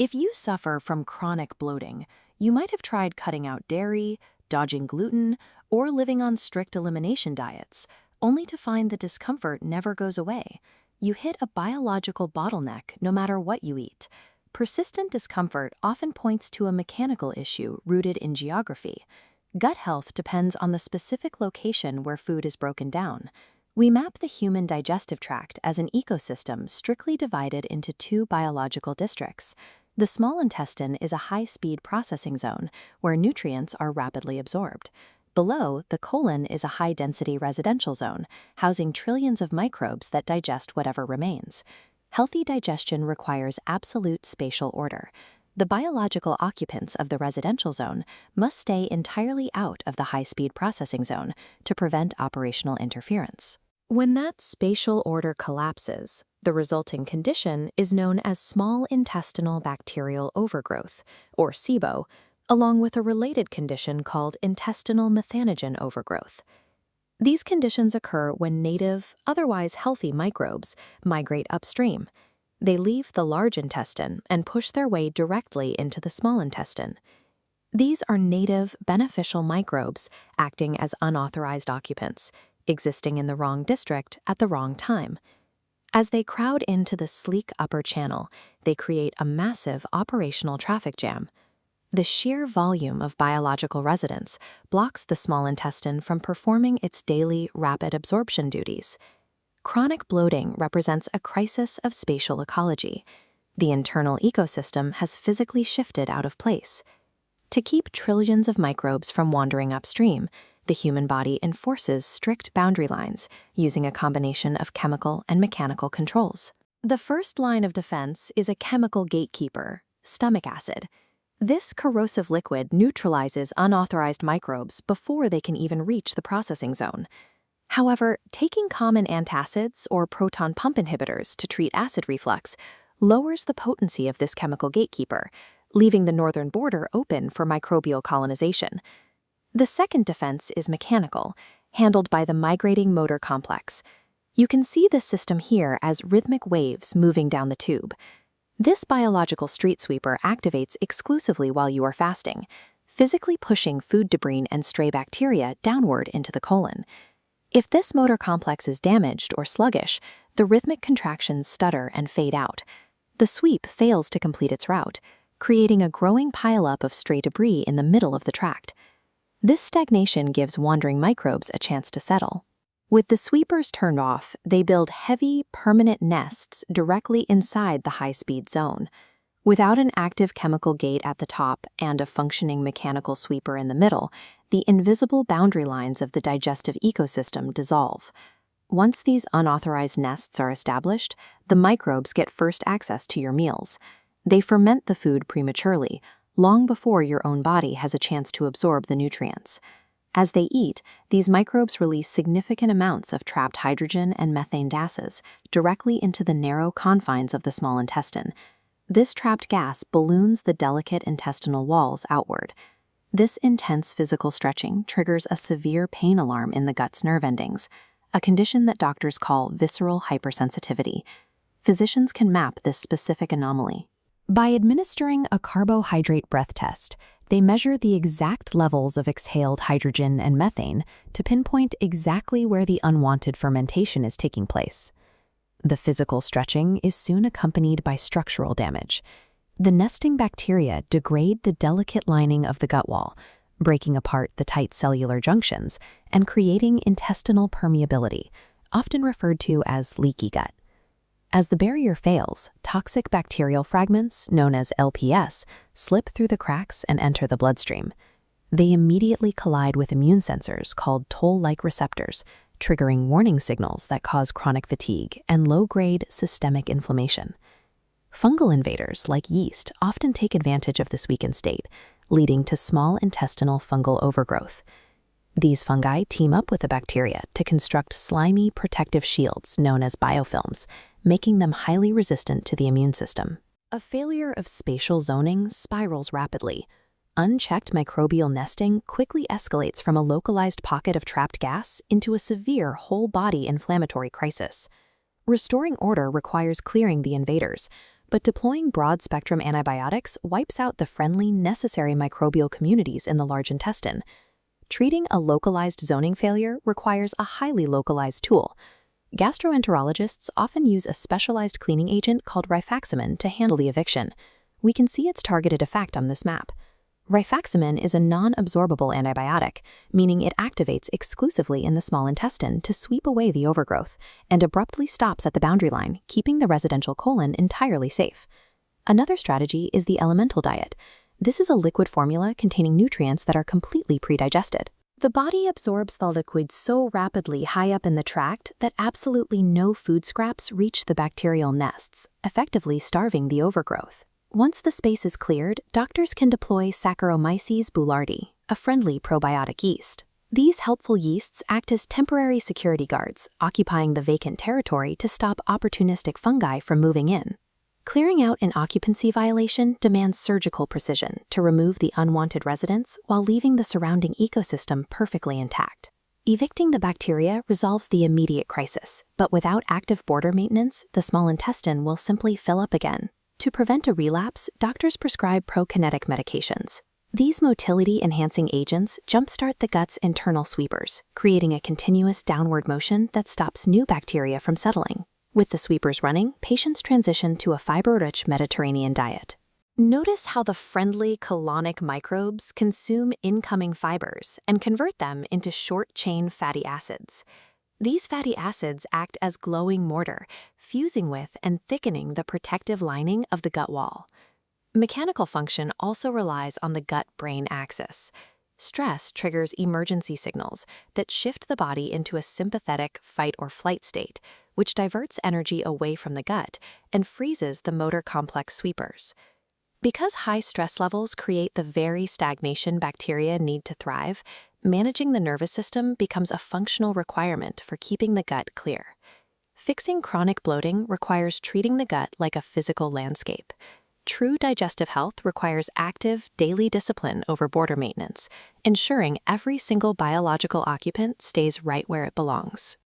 If you suffer from chronic bloating, you might have tried cutting out dairy, dodging gluten, or living on strict elimination diets, only to find the discomfort never goes away. You hit a biological bottleneck no matter what you eat. Persistent discomfort often points to a mechanical issue rooted in geography. Gut health depends on the specific location where food is broken down. We map the human digestive tract as an ecosystem strictly divided into two biological districts. The small intestine is a high-speed processing zone where nutrients are rapidly absorbed. Below, the colon is a high-density residential zone, housing trillions of microbes that digest whatever remains. Healthy digestion requires absolute spatial order. The biological occupants of the residential zone must stay entirely out of the high-speed processing zone to prevent operational interference. When that spatial order collapses, the resulting condition is known as small intestinal bacterial overgrowth, or SIBO, along with a related condition called intestinal methanogen overgrowth. These conditions occur when native, otherwise healthy microbes migrate upstream. They leave the large intestine and push their way directly into the small intestine. These are native, beneficial microbes acting as unauthorized occupants, existing in the wrong district at the wrong time. As they crowd into the sleek upper channel, they create a massive operational traffic jam. The sheer volume of biological residents blocks the small intestine from performing its daily rapid absorption duties. Chronic bloating represents a crisis of spatial ecology. The internal ecosystem has physically shifted out of place. To keep trillions of microbes from wandering upstream, the human body enforces strict boundary lines using a combination of chemical and mechanical controls. The first line of defense is a chemical gatekeeper, stomach acid. This corrosive liquid neutralizes unauthorized microbes before they can even reach the processing zone. However, taking common antacids or proton pump inhibitors to treat acid reflux lowers the potency of this chemical gatekeeper, leaving the northern border open for microbial colonization. The second defense is mechanical, handled by the migrating motor complex. You can see this system here as rhythmic waves moving down the tube. This biological street sweeper activates exclusively while you are fasting, physically pushing food debris and stray bacteria downward into the colon. If this motor complex is damaged or sluggish, the rhythmic contractions stutter and fade out. The sweep fails to complete its route, creating a growing pileup of stray debris in the middle of the tract. This stagnation gives wandering microbes a chance to settle. With the sweepers turned off, they build heavy, permanent nests directly inside the high-speed zone. Without an active chemical gate at the top and a functioning mechanical sweeper in the middle, the invisible boundary lines of the digestive ecosystem dissolve. Once these unauthorized nests are established, the microbes get first access to your meals. They ferment the food prematurely, long before your own body has a chance to absorb the nutrients. As they eat, these microbes release significant amounts of trapped hydrogen and methane gases directly into the narrow confines of the small intestine. This trapped gas balloons the delicate intestinal walls outward. This intense physical stretching triggers a severe pain alarm in the gut's nerve endings, a condition that doctors call visceral hypersensitivity. Physicians can map this specific anomaly. By administering a carbohydrate breath test, they measure the exact levels of exhaled hydrogen and methane to pinpoint exactly where the unwanted fermentation is taking place. The physical stretching is soon accompanied by structural damage. The nesting bacteria degrade the delicate lining of the gut wall, breaking apart the tight cellular junctions and creating intestinal permeability, often referred to as leaky gut. As the barrier fails, toxic bacterial fragments, known as LPS, slip through the cracks and enter the bloodstream. They immediately collide with immune sensors called toll-like receptors, triggering warning signals that cause chronic fatigue and low-grade systemic inflammation. Fungal invaders, like yeast, often take advantage of this weakened state, leading to small intestinal fungal overgrowth. These fungi team up with the bacteria to construct slimy protective shields known as biofilms, making them highly resistant to the immune system. A failure of spatial zoning spirals rapidly. Unchecked microbial nesting quickly escalates from a localized pocket of trapped gas into a severe whole-body inflammatory crisis. Restoring order requires clearing the invaders, but deploying broad-spectrum antibiotics wipes out the friendly, necessary microbial communities in the large intestine. Treating a localized zoning failure requires a highly localized tool. Gastroenterologists often use a specialized cleaning agent called rifaximin to handle the eviction. We can see its targeted effect on this map. Rifaximin is a non-absorbable antibiotic, meaning it activates exclusively in the small intestine to sweep away the overgrowth, and abruptly stops at the boundary line, keeping the residential colon entirely safe. Another strategy is the elemental diet. This is a liquid formula containing nutrients that are completely pre-digested. The body absorbs the liquid so rapidly high up in the tract that absolutely no food scraps reach the bacterial nests, effectively starving the overgrowth. Once the space is cleared, doctors can deploy Saccharomyces boulardii, a friendly probiotic yeast. These helpful yeasts act as temporary security guards, occupying the vacant territory to stop opportunistic fungi from moving in. Clearing out an occupancy violation demands surgical precision to remove the unwanted residents while leaving the surrounding ecosystem perfectly intact. Evicting the bacteria resolves the immediate crisis, but without active border maintenance, the small intestine will simply fill up again. To prevent a relapse, doctors prescribe prokinetic medications. These motility-enhancing agents jumpstart the gut's internal sweepers, creating a continuous downward motion that stops new bacteria from settling. With the sweepers running, patients transition to a fiber-rich Mediterranean diet. Notice how the friendly colonic microbes consume incoming fibers and convert them into short-chain fatty acids. These fatty acids act as glowing mortar, fusing with and thickening the protective lining of the gut wall. Mechanical function also relies on the gut-brain axis. Stress triggers emergency signals that shift the body into a sympathetic fight-or-flight state, which diverts energy away from the gut and freezes the motor complex sweepers. Because high stress levels create the very stagnation bacteria need to thrive, managing the nervous system becomes a functional requirement for keeping the gut clear. Fixing chronic bloating requires treating the gut like a physical landscape. True digestive health requires active, daily discipline over border maintenance, ensuring every single biological occupant stays right where it belongs.